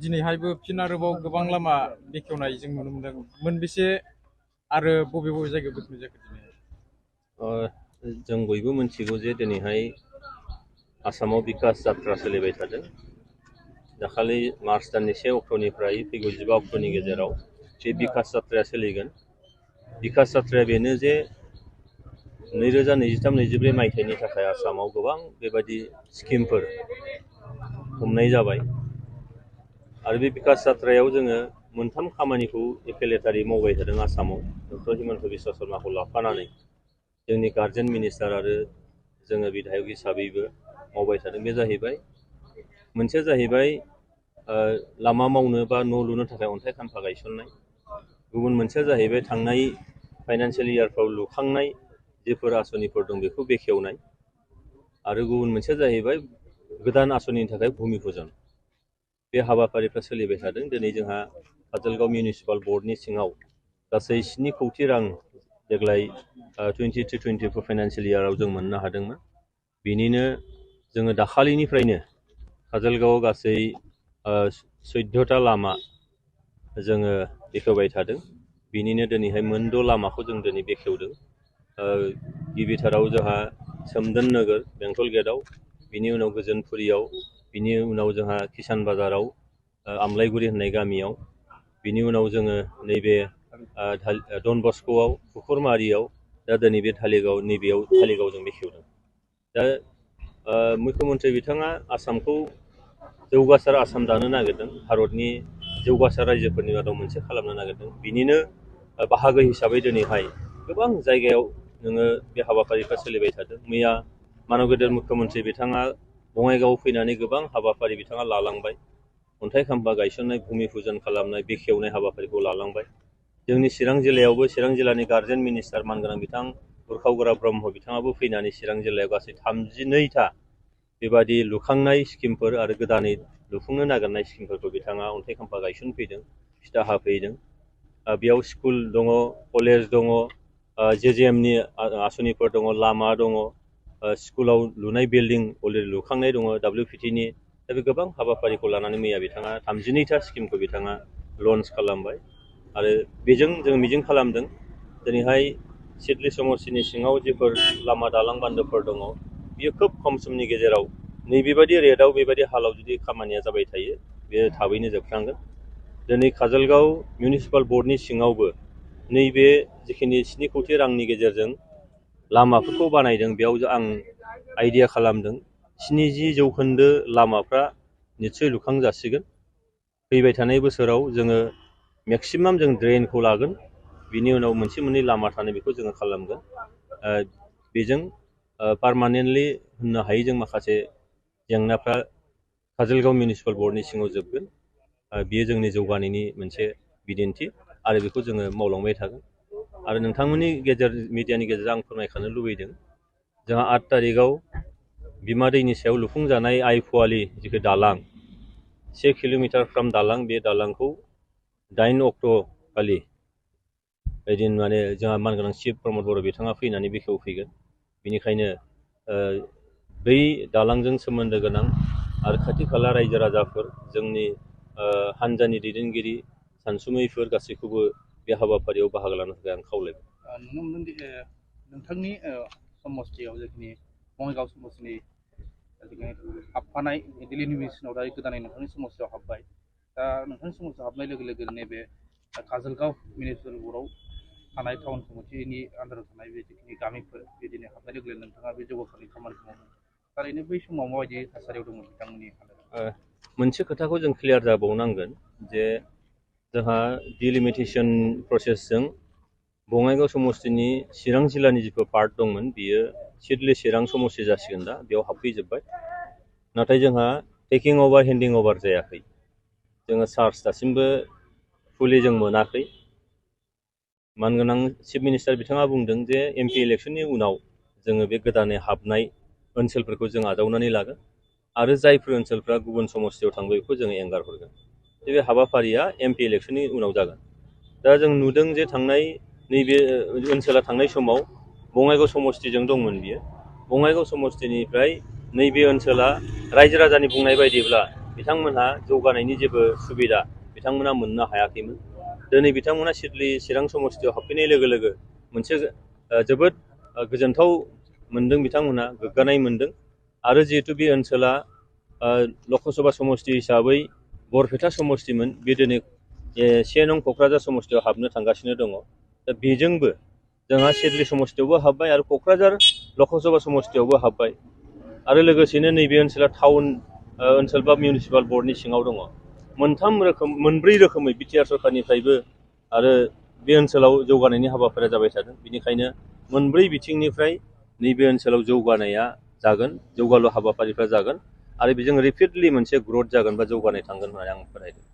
दिनैहायबो फिन आरोबाव गोबां लामा बेखेवनाय जों नुनो मोनदों। मोनबेसे आरो बबे बबे जायगायाव बेखेवनाय जाखो दिनै? जों बयबो मिथिगौ जे दिनैहाय आसामाव बिकास जात्रा सोलिबाय थादों। दाखालि मार्च दाननि 1 अक्ट'निफ्राय फैगौ 15 अक्ट'नि गेजेराव बे बिकास जात्राया सोलिगोन। बिकास जात्राया बेनो जे 2023-24 मायथाइनि थाखाय आसामाव गोबां बेबायदि स्किमफोर हमनाय जाबाय आरो बे बिकास जात्रायाव जोङो मोनथाम खामानिखौ एखेलेथारै मावबाय थादों आसामाव। डक्टर हिमन्त बिश्व शर्माखौ लाफानानै जोंनि गार्जेन मिनिस्टार आरो जोङो बिधायक हिसाबैबो मावबाय थादों। बे जाहैबाय मोनसेया जाहैबाय लामा मावनो बा न' लुनो थाखाय अन्थाइ खाम्फा गायसननाय। गुबुन मोनसेया जाहैबाय थांनाय फाइनान्सियेल इयारफ्राव लुखांनाय जेफोर आसनिफोर दं बेखौ बेखेवनाय आरो गुबुन मोनसेया जाहैबाय गोदान आसनिनि थाखाय भुमि पुजन। बे हाबाफारिफ्रा सोलिबाय थादों। दिनै जोंहा काजलगांव मिउनिसिपाल बर्डनि सिङाव गासै 7 कौटि रां देग्लाय 23-24 फाइनान्सियेल इयाराव जों मोननो हादोंमोन। बिनिनो जोङो दाखालिनिफ्रायनो काजलगांवआव गासै 14टा लामा जोङो बेखेवबाय थादों। बिनिनो दिनैहाय मोन6 लामाखौ जों दिनै बेखेवदों। गिबिथाराव जोंहा सोमदोन नोगोर बेंटल गेटआव, बिनि उनाव गोजोनपुरियाव, बिनि उनाव जोंहा किसान बाजाराव, आमलायगुरि होननाय गामियाव, बिनि उनाव जोङो नैबे डन बस्क'आव, खुखुरमारियाव, दा दिनै बे नैबेयाव धालिगाव जों बेखेवदों। दा मुख्यमन्त्रि बिथाङा आसामखौ जौगासार आसाम दानो नागिरदों। भारतनि जौगासार रायजोफोरनि मादाव मोनसे खालामनो नागिरदों। बिनिनो बाहागो हिसाबै दिनैहाय गोबां जायगायाव नोङो बे हाबाफारिफ्रा सोलिबाय थादों। मैया मानब गेदेर मुख्यमन्त्रि बिथाङा बङाइगावआव फैनानै गोबां हाबाफारि बिथाङा लालांबाय। अन्थाइ खाम्फा गायसननाय, भुमि पुजन खालामनाय, बेखेवनाय हाबाफारिखौ लालांबाय। जोंनि चिरां जिल्लायावबो चिरां जिल्लानि गार्जेन मिनिस्टार मानगोनां बिथां उरखाव ब्रह्म बिथाङाबो फैनानै चिरां जिल्लायाव गासै 32टा बेबादि लुखांनाय स्किमफोर आरो गोदानै लुफुंनो नागिरनाय स्किमफोरखौ बिथाङा अन्थाइ खाम्फा गायसनफैदों, फिथा हाफैदों। बेयाव स्कुल दङ, कलेज दङ, JJMनि आसनिफोर दङ, लामा दङ, स्कुलाव लुनाय बिल्डिं अलरेडि लुखांनाय दङ WPTनि। दा बे गोबां हाबाफारिखौ लानानै मैया बिथाङा 32टा स्किमखौ बिथाङा लन्च खालामबाय आरो बेजों जों मिजिं खालामदों दिनैहाय सिडली समष्टिनि सिङाव जेफोर लामा दालां बान्दोफोर दङ बियो खोब खम समनि गेजेराव नैबेबायदि रेटआव बेबायदि हालाव जुदि खामानिया जाबाय थायो बेयो थाबैनो जोबस्रांगोन। दिनै काजलगांव मिउनिसिपाल बर्डनि सिङावबो नैबे जिखिनि 7 कौटि रांनि गेजेरजों लामाफोरखौ बानायदों बेयाव आं आइडिया खालामदों 70% लामाफ्रा निस्सय लुखांजासिगोन। फैबाय थानाय बोसोराव जोङो मेक्सिमाम जों ड्रेनखौ लागोन, बिनि उनाव मोनसे मोननै लामा थानाय बेखौ जोङो खालामगोन। बेजों पारमानेन्टलि होननो हायै जों माखासे जेंनाफ्रा काजलगांव मिउनिसिपाल बर्डनि सिङाव जोबगोन। बियो जोंनि जौगानायनि मोनसे बिदिन्थि आरो बेखौ जोङो मावलांबाय थागोन। आरो नोंथांमोननि मिडियानि गेजेरजों आं फोरमायखानो लुबैदों जोंहा 8 तारिखआव बिमा दैनि सायाव लुफुंजानाय आइफवालि जिखि दालां 1 किल'मिटार फ्राम दालां, बे दालांखौ 8 अक्ट' खालि ओइदिन माने जोंहा मानगोनां चिफ प्रमद बर' बिथाङा फैनानै बेखेवफैगोन। बेनिखायनो बै दालांजों सोमोन्दो गोनां आरो खाथि खाला रायजो राजाफोर, जोंनि हानजानि दैदेनगिरि, सानसुमैफोर गासैखौबो बे हाबाफारियाव बाहागो लानो थाखाय आं खावलायबाय। नुनो मोनदों दि नोंथांनि समष्टियाव जिखिनि बङाइगाव समष्टिनि हाबफानाय दिल्ली मिउनिसिपालाव दा गोदानै नोंथांनि समष्टियाव हाबबाय। दा नोंथांनि समष्टियाव हाबनाय लोगो लोगो नैबे काजलगांव मिउनिसिपाल बर्डआव थानाय टाउन कमिटिनि आन्दाराव थानाय बे जिखिनि गामिफोर बिदिनो हाबनाय लोगो लोगो नोंथाङा बे जौगाखांनाय खामानिखौ मावदों। थारैनो बै समाव माबायदि थासारियाव दंमोन बिथांमोननि हालोदा? मोनसे खोथाखौ जों क्लियार जाबावनांगोन जे जोंहा डिलिमिटेसन प्रसेसजों बङाइगाव समष्टिनि चिरां जिल्लानि जिफोर पार्ट दंमोन बियो सिडली चिरां समष्टि जासिगोन। दा बेयाव हाबफैजोब्बाय। नाथाय जोंहा टेकिं अभार हेन्डिं अभार जायाखै। जोङो चार्ज दासिमबो फुलि जों मोनाखै। मानगोनां चिफ मिनिस्टार बिथाङा बुंदों जे MP इलेक्सननि उनाव जोङो बे गोदानै हाबनाय ओनसोलफोरखौ जों आजावनानै लागोन आरो जायफोर ओनसोलफ्रा गुबुन समष्टियाव थांबाय बेखौ जोङो एंगार हरगोन। बे हाबाफारिया MP इलेक्सननि उनाव जागोन। दा जों नुदों जे थांनाय नैबे ओनसोला थांनाय समाव बङाइगाव समष्टिजों दंमोन बियो। बङाइगाव समष्टिनिफ्राय नैबे ओनसोला रायजो राजानि बुंनाय बायदिब्ला बिथांमोनहा जौगानायनि जेबो सुबिदा बिथांमोना मोननो हायाखैमोन। दिनै बिथांमोना सिडली चिरां समस्तियाव हाबफैनाय लोगो लोगो मोनसे जोबोद गोजोनथाव मोनदों, बिथांमोनहा गोग्गानाय मोनदों। आरो जिहेतु बे ओनसोला लकसभा समस्ति हिसाबै बरपेटा समस्तिमोन, बे दिनै 1 नं क'क्राझार समस्तियाव हाबनो थांगासिनो दङ। दा बेजोंबो जोंहा सिडली समस्तियावबो हाब्बाय आरो क'क्राझार लकसभा समस्तियावबो हाब्बाय आरो लोगोसेनो नैबे ओनसोला टाउन ओनसोल बा मिउनिसिपाल बर्डनि सिङाव दङ। मोनब्रै रोखोमै बिटिआर सरकारनिफ्रायबो आरो बे ओनसोलाव जौगानायनि हाबाफारिया जाबाय थादों। बेनिखायनो मोनब्रै बिथिंनिफ्राय नैबे ओनसोलाव जौगानाया जागोन, जौगालु हाबाफारिफ्रा जागोन आरो बेजों रेपिडलि मोनसे ग्रथ जागोन बा जौगानाय थांगोन होननानै आं फोथायदों।